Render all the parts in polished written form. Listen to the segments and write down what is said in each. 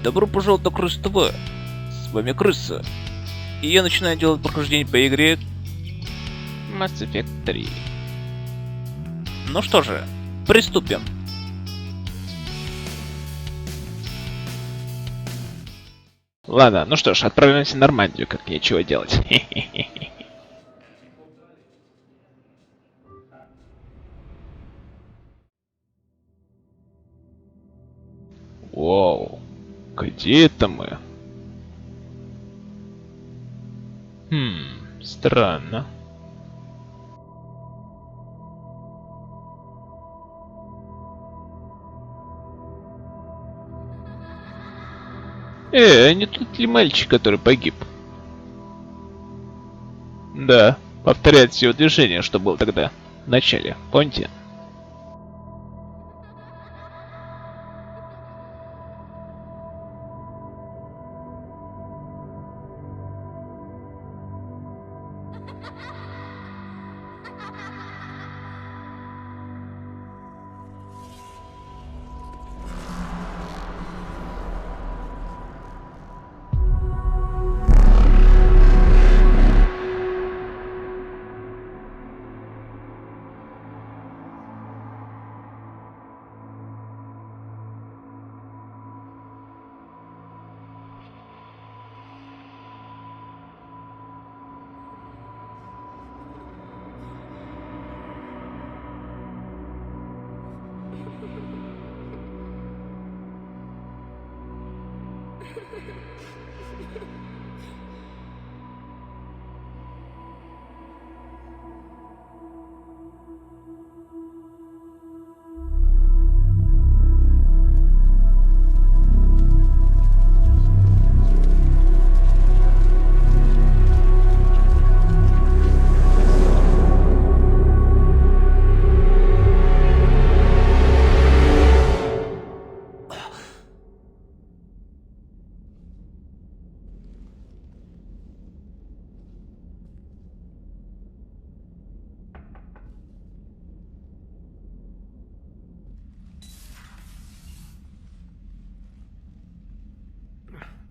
Добро пожаловать на Крыс ТВ. С вами Крыса. И я начинаю делать прохождение по игре Mass Effect 3. Ну что же, приступим. Ладно, ну что ж, отправляемся в Нормандию, как нечего делать. Вау, где это мы? Странно. Не тот ли мальчик, который погиб? Да, повторяет все движение, что было тогда, в начале, помните?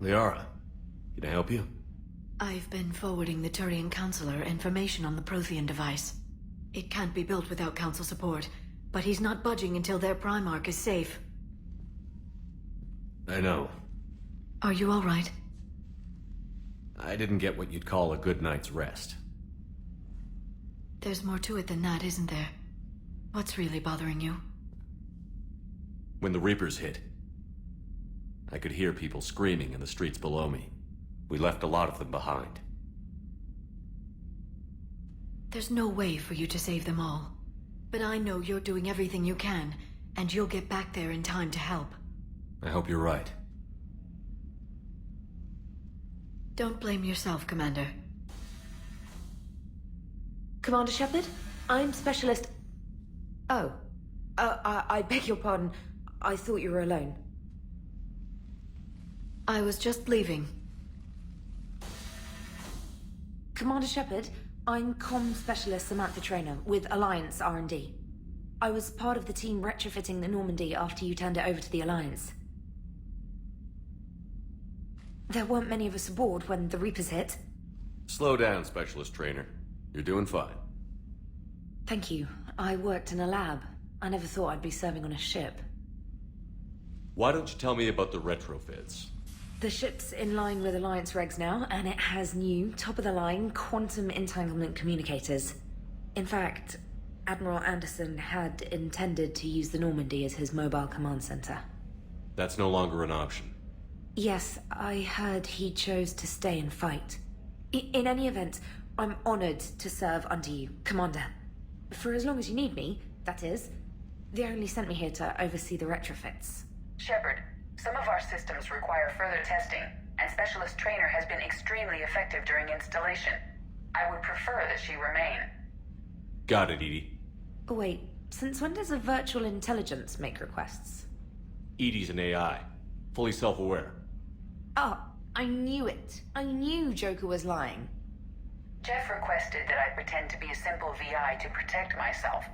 Liara, can I help you? I've been forwarding the Turian Counselor information on the Prothean device. It can't be built without Council support, but he's not budging until their Primarch is safe. I know. Are you alright? I didn't get what you'd call a good night's rest. There's more to it than that, isn't there? What's really bothering you? When the Reapers hit, I could hear people screaming in the streets below me. We left a lot of them behind. There's no way for you to save them all. But I know you're doing everything you can, and you'll get back there in time to help. I hope you're right. Don't blame yourself, Commander. Commander Shepard, I'm Specialist... Oh. I beg your pardon. I thought you were alone. I was just leaving. Commander Shepard, I'm Comm Specialist Samantha Traynor with Alliance R&D. I was part of the team retrofitting the Normandy after you turned it over to the Alliance. There weren't many of us aboard when the Reapers hit. Slow down, Specialist Trainer. You're doing fine. Thank you. I worked in a lab. I never thought I'd be serving on a ship. Why don't you tell me about the retrofits? The ship's in line with Alliance regs now, and it has new, top-of-the-line, quantum entanglement communicators. In fact, Admiral Anderson had intended to use the Normandy as his mobile command center. That's no longer an option. Yes, I heard he chose to stay and fight. In any event, I'm honored to serve under you, Commander. For as long as you need me, that is. They only sent me here to oversee the retrofits. Shepard, some of our systems require further testing, and Specialist Trainer has been extremely effective during installation. I would prefer that she remain. Got it, Edie. Wait, since when does a virtual intelligence make requests? Edie's an AI, fully self-aware. Oh, I knew it. I knew Joker was lying. Jeff requested that I pretend to be a simple VI to protect myself.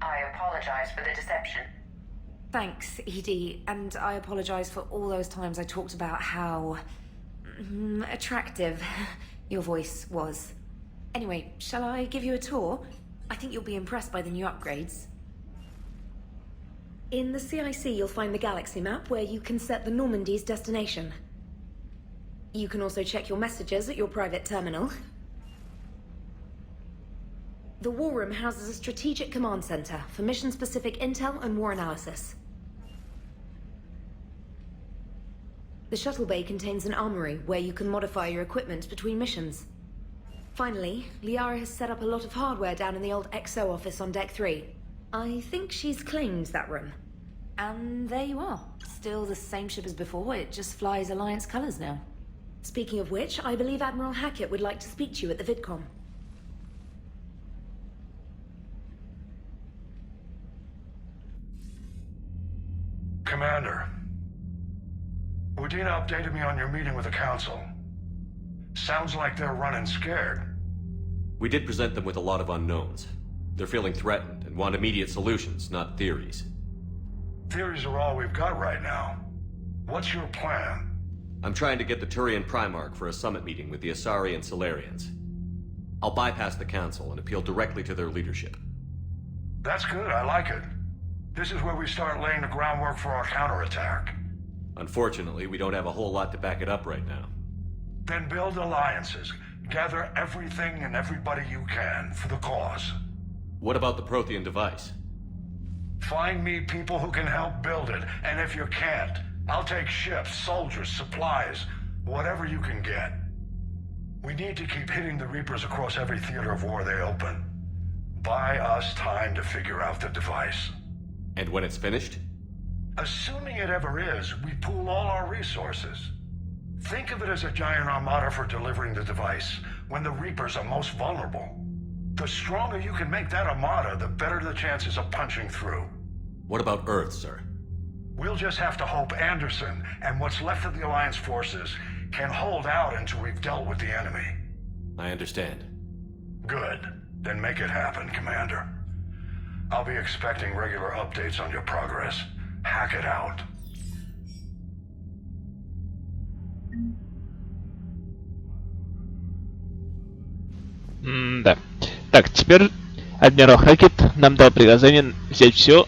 I apologize for the deception. Thanks, Edie, and I apologize for all those times I talked about how... attractive your voice was. Anyway, shall I give you a tour? I think you'll be impressed by the new upgrades. In the CIC, you'll find the galaxy map where you can set the Normandy's destination. You can also check your messages at your private terminal. The War Room houses a strategic command center for mission-specific intel and war analysis. The shuttle bay contains an armory where you can modify your equipment between missions. Finally, Liara has set up a lot of hardware down in the old XO office on Deck 3. I think she's claimed that room. And there you are. Still the same ship as before, it just flies Alliance colors now. Speaking of which, I believe Admiral Hackett would like to speak to you at the VidCom. Commander, Udina updated me on your meeting with the Council. Sounds like they're running scared. We did present them with a lot of unknowns. They're feeling threatened and want immediate solutions, not theories. Theories are all we've got right now. What's your plan? I'm trying to get the Turian Primarch for a summit meeting with the Asari and Solarians. I'll bypass the Council and appeal directly to their leadership. That's good, I like it. This is where we start laying the groundwork for our counterattack. Unfortunately, we don't have a whole lot to back it up right now. Then build alliances. Gather everything and everybody you can for the cause. What about the Prothean device? Find me people who can help build it, and if you can't, I'll take ships, soldiers, supplies, whatever you can get. We need to keep hitting the Reapers across every theater of war they open. Buy us time to figure out the device. And when it's finished? Assuming it ever is, we pool all our resources. Think of it as a giant armada for delivering the device, when the Reapers are most vulnerable. The stronger you can make that armada, the better the chances of punching through. What about Earth, sir? We'll just have to hope Anderson and what's left of the Alliance forces can hold out until we've dealt with the enemy. I understand. Good. Then make it happen, Commander. I'll be expecting regular updates on your progress. Hack it out. Да. Так, теперь адмирал Хакет нам дал приказание взять все,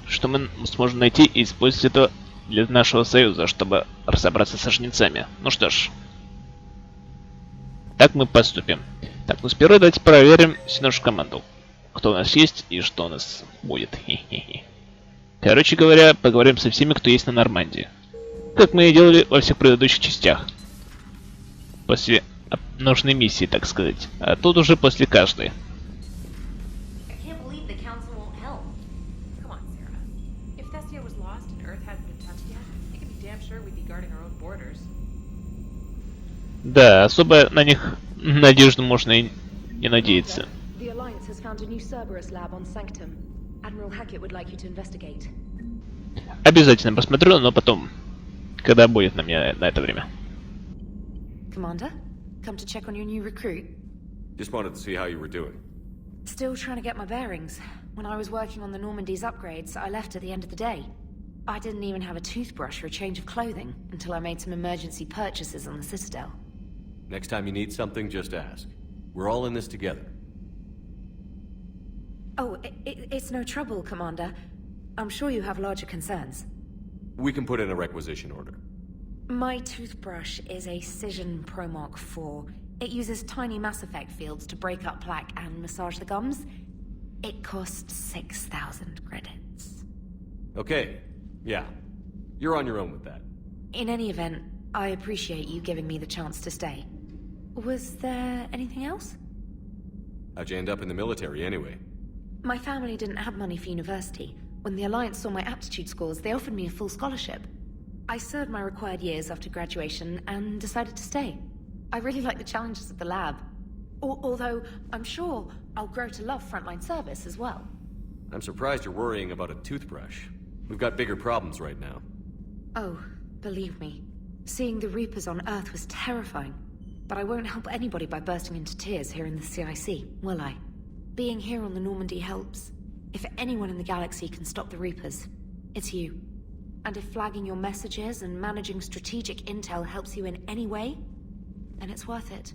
что мы сможем найти, и использовать это для нашего союза, чтобы разобраться со Жнецами. Ну что ж. Так мы поступим. Так, ну сперва давайте проверим всю нашу команду. Кто у нас есть и что у нас будет. Короче говоря, поговорим со всеми, кто есть на Нормандии. Как мы и делали во всех предыдущих частях. После нужной миссии, так сказать. А тут уже после каждой. Да, особо на них надежду можно и не надеяться. Обязательно посмотрю, но потом, когда будет на мне на это время. Commander, come to check on your new recruit. Just wanted to see how you were doing. Still trying to get my bearings. When I was working on the Normandy's upgrades, I left at the end of the day. I didn't even have a toothbrush or a change of clothing until I made some emergency purchases on the Citadel. Next time you need something, just ask. We're all in this together. Oh, it's no trouble, Commander. I'm sure you have larger concerns. We can put in a requisition order. My toothbrush is a Cision Pro Mark IV. It uses tiny Mass Effect fields to break up plaque and massage the gums. It costs 6,000 credits. Okay, yeah. You're on your own with that. In any event, I appreciate you giving me the chance to stay. Was there anything else? How'd you end up in the military anyway? My family didn't have money for university. When the Alliance saw my aptitude scores, they offered me a full scholarship. I served my required years after graduation and decided to stay. I really like the challenges of the lab. Although, I'm sure I'll grow to love frontline service as well. I'm surprised you're worrying about a toothbrush. We've got bigger problems right now. Oh, believe me. Seeing the Reapers on Earth was terrifying. But I won't help anybody by bursting into tears here in the CIC, will I? Being here on the Normandy helps. If anyone in the galaxy can stop the Reapers, It's you. And if flagging your messages and managing strategic intel helps you in any way, then it's worth it.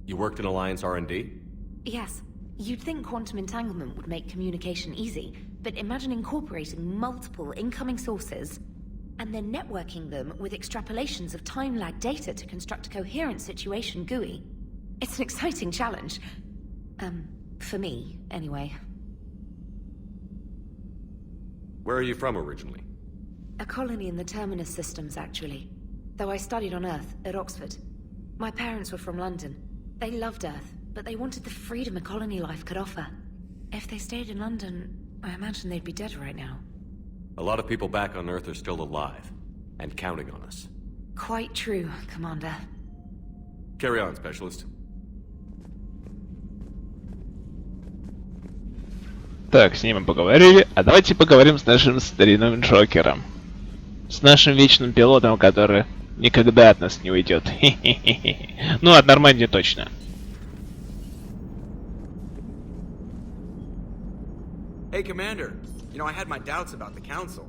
You worked in Alliance R&D? Yes. You'd think quantum entanglement would make communication easy, but imagine incorporating multiple incoming sources and then networking them with extrapolations of time-lag data to construct a coherent situation GUI. It's an exciting challenge. For me, anyway. Where are you from originally? A colony in the Terminus systems, actually. Though I studied on Earth, at Oxford. My parents were from London. They loved Earth, but they wanted the freedom a colony life could offer. If they stayed in London, I imagine they'd be dead right now. A lot of people back on Earth are still alive, and counting on us. Quite true, Commander. Carry on, Specialist. Так, с ним мы поговорили, а давайте поговорим с нашим старинным Джокером. С нашим вечным пилотом, который никогда от нас не уйдет. Ну, от Нормандии точно. Hey, Commander. You know, I had my doubts about the Council.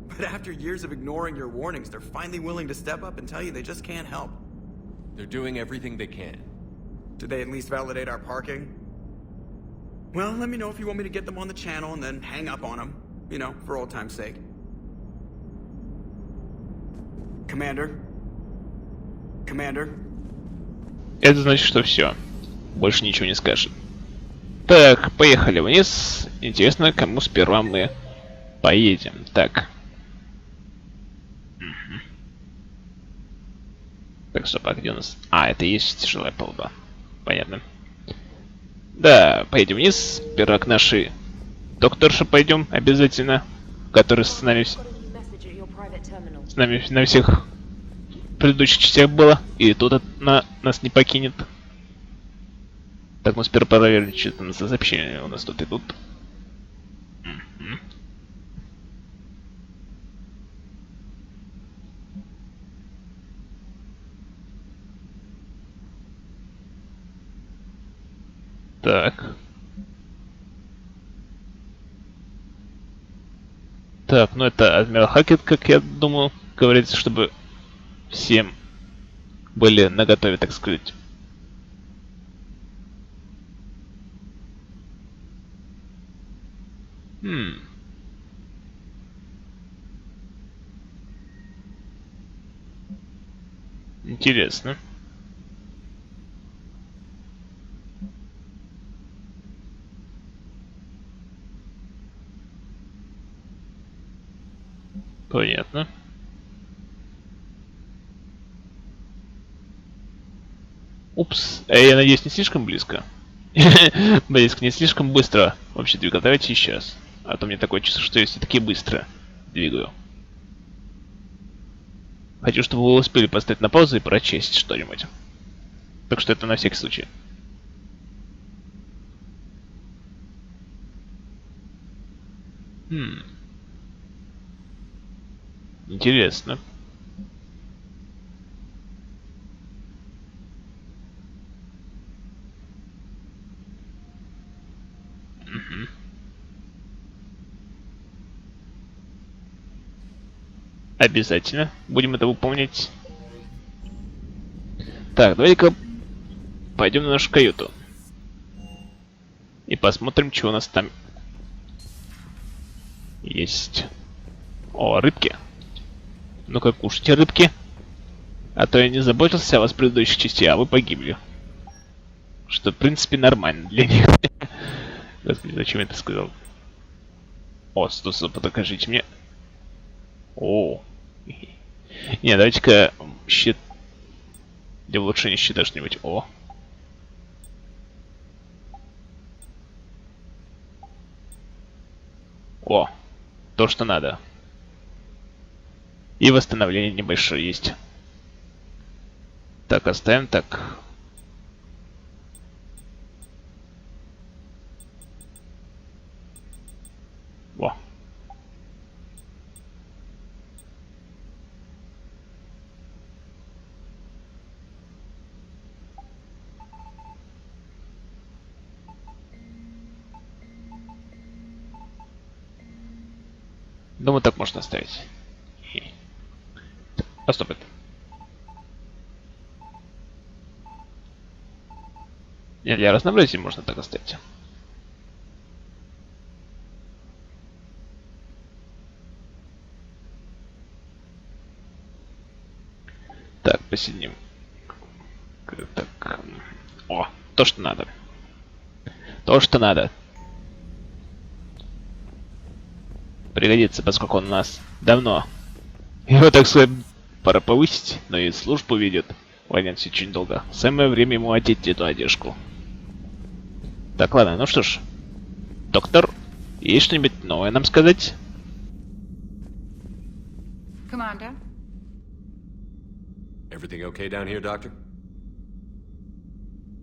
But after years of ignoring your warnings, they're finally willing to step up and tell you they just can't help. They're doing everything they can. Did they at least validate our parking? Well, let me know if you want me to get them on the channel and then hang up on them. You know, for old time's sake. Commander? Commander? Это значит, что все. Больше ничего не скажет. Так, поехали вниз. Интересно, кому сперва мы поедем. Так. Угу. Так, стоп, а где у нас? А, это и есть тяжелая палуба. Понятно. Да, поедем вниз. Сперва к нашей докторше пойдем обязательно. Который с нами на всех предыдущих частях было. И тут она нас не покинет. Так, мы сперва проверим, что там за сообщения у нас тут идут. Так. Так, ну это адмирал Хакет, как я думал, говорится, чтобы всем были наготове, так сказать. Интересно. Понятно. Упс. Я надеюсь, не слишком близко. Близко, не слишком быстро. Вообще двигал. Давайте сейчас. А то мне такое чувство, что я все-таки быстро двигаю. Хочу, чтобы вы успели поставить на паузу и прочесть что-нибудь. Так что это на всякий случай. Интересно. Обязательно. Будем это выполнять. Так, давайте-ка пойдем на нашу каюту. И посмотрим, что у нас там есть. О, рыбки. Ну-ка, кушайте, рыбки. А то я не заботился о вас в предыдущих частях, а вы погибли. Что, в принципе, нормально для них. Господи, зачем я это сказал? О, стоп, покажите мне. О. Не, давайте-ка щит для улучшения щита что-нибудь. О. О. То, что надо. И восстановление небольшое есть. Так, оставим так. Во. Думаю, так можно оставить. А стоп, это. Нет, для разнообразия можно так оставить. Так, посидим. Так. О, то, что надо. То, что надо. Пригодится, поскольку он у нас давно. Его, так сказать, пора повысить, но и службу ведет. В Альянсе очень долго. Самое время ему одеть эту одежку. Так, ладно, ну что ж. Доктор, есть что-нибудь новое нам сказать? Commander? Everything okay down here, Doctor?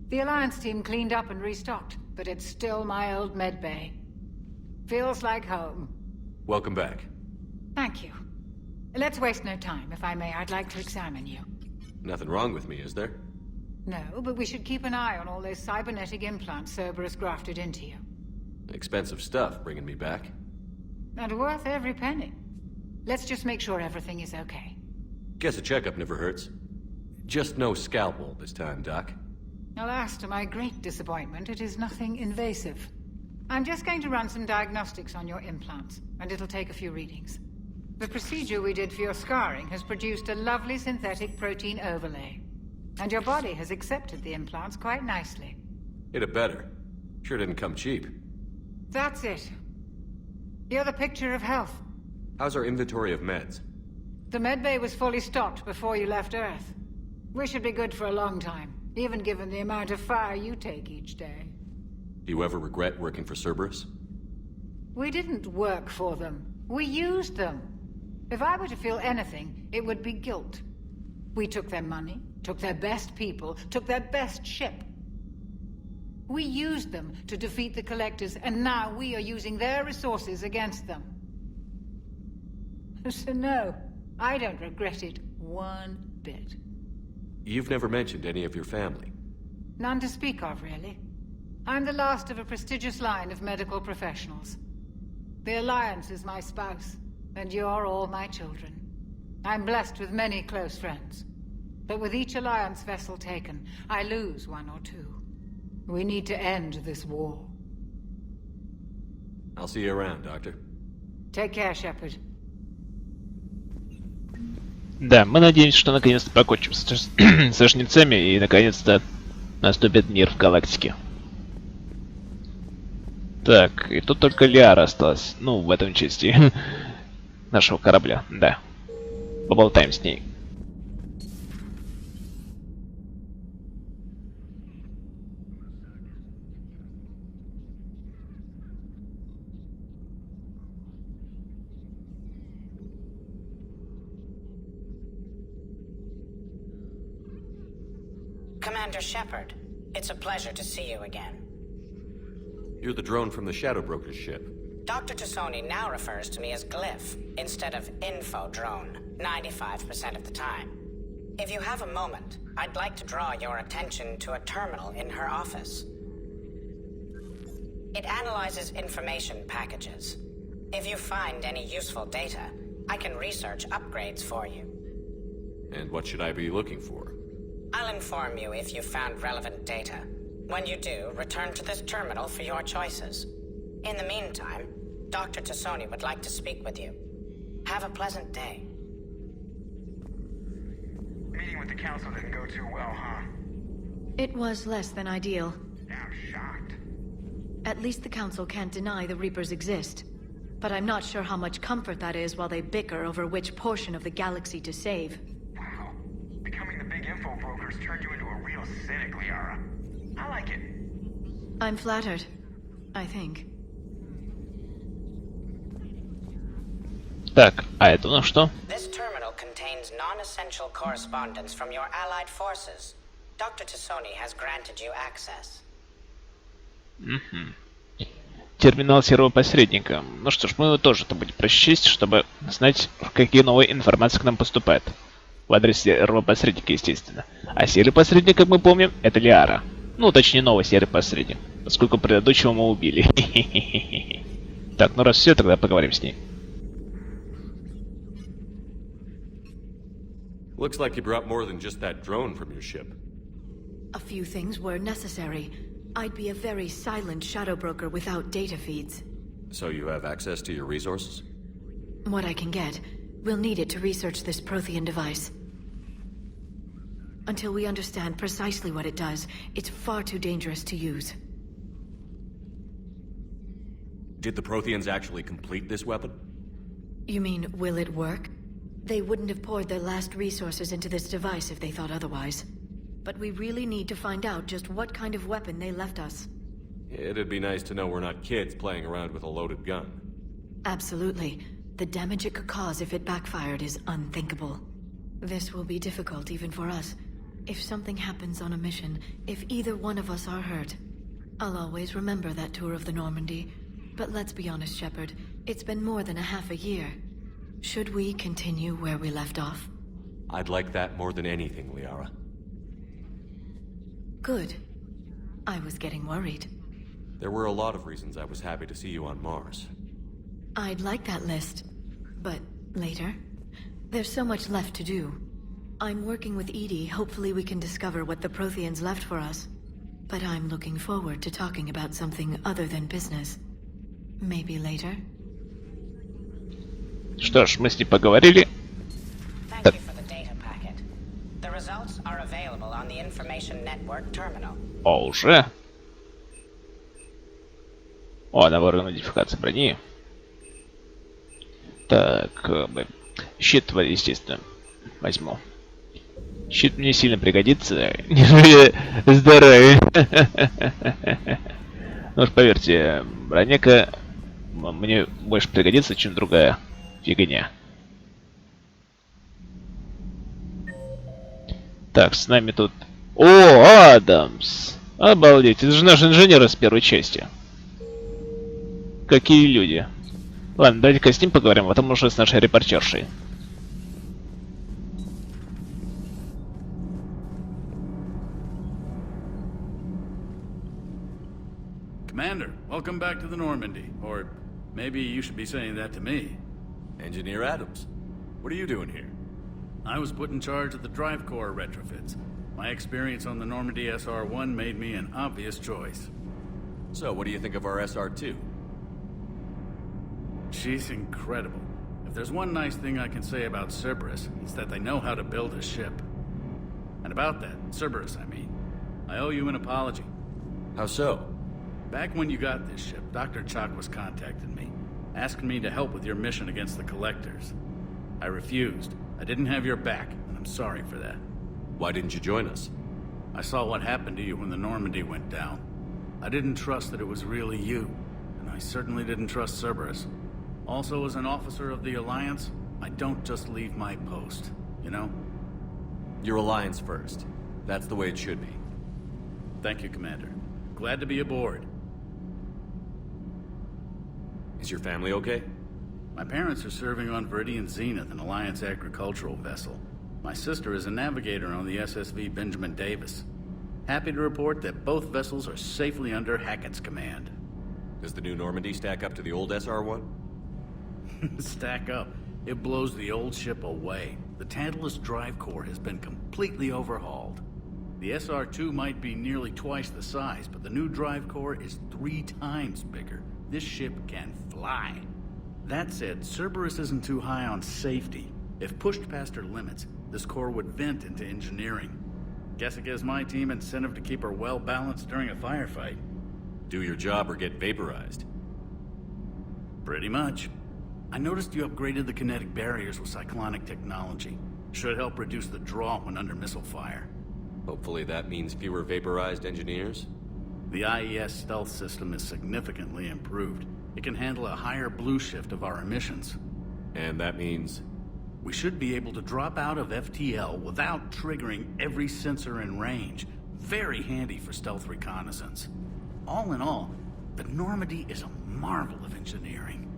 The Alliance team cleaned up and restocked, but it's still my old medbay. Feels like home. Welcome back. Thank you. Let's waste no time. If I may, I'd like to examine you. Nothing wrong with me, is there? No, but we should keep an eye on all those cybernetic implants Cerberus grafted into you. Expensive stuff bringing me back. And worth every penny. Let's just make sure everything is okay. Guess a checkup never hurts. Just no scalpel this time, Doc. Alas, to my great disappointment, it is nothing invasive. I'm just going to run some diagnostics on your implants, and it'll take a few readings. The procedure we did for your scarring has produced a lovely synthetic protein overlay. And your body has accepted the implants quite nicely. Hit it better. Sure didn't come cheap. That's it. You're the picture of health. How's our inventory of meds? The medbay was fully stocked before you left Earth. We should be good for a long time, even given the amount of fire you take each day. Do you ever regret working for Cerberus? We didn't work for them. We used them. If I were to feel anything, it would be guilt. We took their money, took their best people, took their best ship. We used them to defeat the Collectors, and now we are using their resources against them. So no, I don't regret it one bit. You've never mentioned any of your family. None to speak of, really. I'm the last of a prestigious line of medical professionals. The Alliance is my spouse, and you're all my children. I'm blessed with many close friends. But with each Alliance vessel taken, I lose one or two. We need to end this war. I'll see you around, Doctor. Take care, Shepard. Да, мы надеемся, что наконец-то покончим со Жнецами и наконец-то наступит мир в галактике. Так, и тут только Лиара осталась. Ну, в этом части нашего корабля, да. Поболтаем с ней. Commander Shepard, it's a pleasure to see you again. You're the drone from the Shadow Broker's ship. Dr. Tassoni now refers to me as Glyph instead of Info Drone, 95% of the time. If you have a moment, I'd like to draw your attention to a terminal in her office. It analyzes information packages. If you find any useful data, I can research upgrades for you. And what should I be looking for? I'll inform you if you've found relevant data. When you do, return to this terminal for your choices. In the meantime, Dr. Tassoni would like to speak with you. Have a pleasant day. Meeting with the council didn't go too well, huh? It was less than ideal. I'm shocked. At least the council can't deny the Reapers exist. But I'm not sure how much comfort that is while they bicker over which portion of the galaxy to save. Wow. Becoming the big info brokers turned you into a real cynic, Liara. I like it. I'm flattered. I think. Так, а это ну что? This terminal contains non-essential correspondence from your allied forces. Dr. Tassoni has granted you access. Терминал серого посредника. Ну что ж, мы его тоже-то будем прочесть, чтобы знать, какие новые информации к нам поступают. В адрес серого посредника, естественно. А серый посредник, как мы помним, это Лиара. Ну, точнее, новый серый посредник, поскольку предыдущего мы убили. Так, ну раз все, тогда поговорим с ней. Looks like you brought more than just that drone from your ship. A few things were necessary. I'd be a very silent shadow broker without data feeds. So you have access to your resources? What I can get. We'll need it to research this Prothean device. Until we understand precisely what it does, it's far too dangerous to use. Did the Protheans actually complete this weapon? You mean, will it work? They wouldn't have poured their last resources into this device if they thought otherwise. But we really need to find out just what kind of weapon they left us. It'd be nice to know we're not kids playing around with a loaded gun. Absolutely. The damage it could cause if it backfired is unthinkable. This will be difficult even for us. If something happens on a mission, if either one of us are hurt, I'll always remember that tour of the Normandy. But let's be honest, Shepard. It's been more than a half a year. Should we continue where we left off? I'd like that more than anything, Liara. Good. I was getting worried. There were a lot of reasons I was happy to see you on Mars. I'd like that list. But later? There's so much left to do. I'm working with Edie. Hopefully we can discover what the Protheans left for us. But I'm looking forward to talking about something other than business. Maybe later? Что ж, мы с ней поговорили. Thank you for the data packet. The results are available on the Information Network terminal. О, уже? О, набор модификации брони. Так, щит, естественно, возьму. Щит мне сильно пригодится. Здоровье. Ну уж поверьте, броняка мне больше пригодится, чем другая фигня. Так, с нами тут... О, Адамс! Обалдеть, это же наш инженер из первой части. Какие люди. Ладно, давайте-ка с ним поговорим, а потом уже с нашей репортершей. Commander, welcome back to the Normandy. Or maybe you should be saying that to me. Engineer Adams, what are you doing here? I was put in charge of the drive core retrofits. My experience on the Normandy SR-1 made me an obvious choice. So, what do you think of our SR-2? She's incredible. If there's one nice thing I can say about Cerberus, it's that they know how to build a ship. And about that, Cerberus, I mean, I owe you an apology. How so? Back when you got this ship, Dr. Chalk was contacting me, asking me to help with your mission against the Collectors. I refused. I didn't have your back, and I'm sorry for that. Why didn't you join us? I saw what happened to you when the Normandy went down. I didn't trust that it was really you, and I certainly didn't trust Cerberus. Also, as an officer of the Alliance, I don't just leave my post, you know? Your Alliance first. That's the way it should be. Thank you, Commander. Glad to be aboard. Is your family okay? My parents are serving on Viridian Zenith, an Alliance agricultural vessel. My sister is a navigator on the SSV Benjamin Davis. Happy to report that both vessels are safely under Hackett's command. Does the new Normandy stack up to the old SR-1? Stack up. It blows the old ship away. The Tantalus drive core has been completely overhauled. The SR-2 might be nearly twice the size, but the new drive core is 3 times bigger. This ship can fly. That said, Cerberus isn't too high on safety. If pushed past her limits, this core would vent into engineering. Guess it gives my team incentive to keep her well balanced during a firefight. Do your job or get vaporized. Pretty much. I noticed you upgraded the kinetic barriers with cyclonic technology. Should help reduce the draw when under missile fire. Hopefully that means fewer vaporized engineers? The IES stealth system is significantly improved. It can handle a higher blue shift of our emissions. And that means? We should be able to drop out of FTL without triggering every sensor in range. Very handy for stealth reconnaissance. All in all, the Normandy is a marvel of engineering.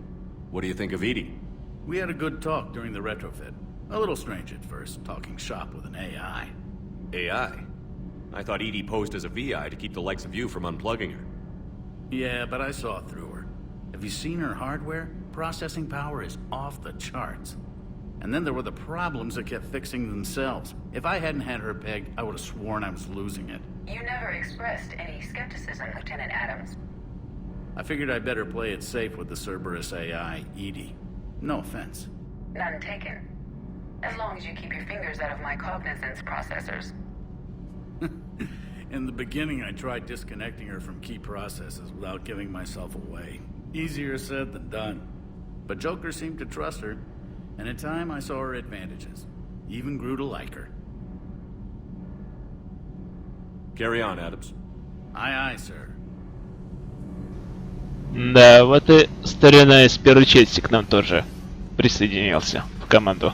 What do you think of Edie? We had a good talk during the retrofit. A little strange at first, talking shop with an AI. AI? I thought Edie posed as a VI to keep the likes of you from unplugging her. Yeah, but I saw through her. Have you seen her hardware? Processing power is off the charts. And then there were the problems that kept fixing themselves. If I hadn't had her pegged, I would have sworn I was losing it. You never expressed any skepticism, Lieutenant Adams. I figured I'd better play it safe with the Cerberus AI, Edie. No offense. None taken. As long as you keep your fingers out of my cognizance processors. In the beginning, I tried disconnecting her from key processes without giving myself away. Easier said than done. But Joker seemed to trust her, and in time I saw her advantages. Even grew to like her. Carry on, Adams. Aye, aye, sir. Да, вот и старина из первой части к нам тоже присоединился в команду.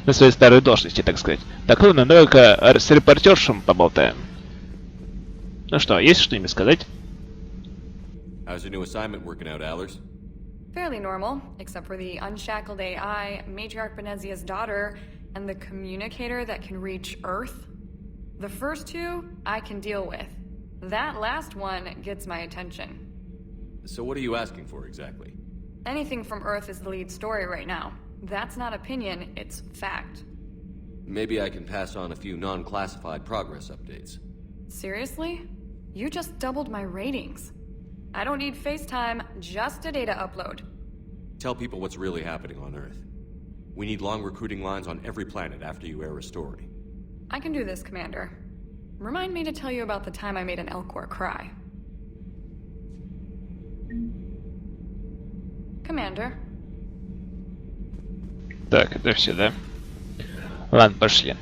На своей старой должности, так сказать. Так, ладно, давай-ка с репортершем поболтаем. Ну что, есть что-нибудь сказать? How's your new assignment working out, Allers? Fairly normal, except for the unshackled AI, Matriarch Benezia's daughter, and the communicator that can reach Earth. The first two, I can deal with. That last one gets my attention. So what are you asking for, exactly? Anything from Earth is the lead story right now. That's not opinion, it's fact. Maybe I can pass on a few non-classified progress updates. Seriously? You just doubled my ratings. I don't need FaceTime, just a data upload. Tell people what's really happening on Earth. We need long recruiting lines on every planet after you air a story. I can do this, Commander. Remind me to tell you about the time I made an Elcor cry. Commander. Так, это все, да? Ладно, пошли.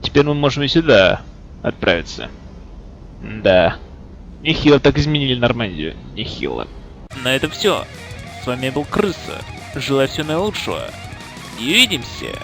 Теперь мы можем и сюда отправиться. Да. Нехило так изменили Нормандию. Нехило. На этом все. С вами был Крыса. Желаю всего наилучшего. И увидимся.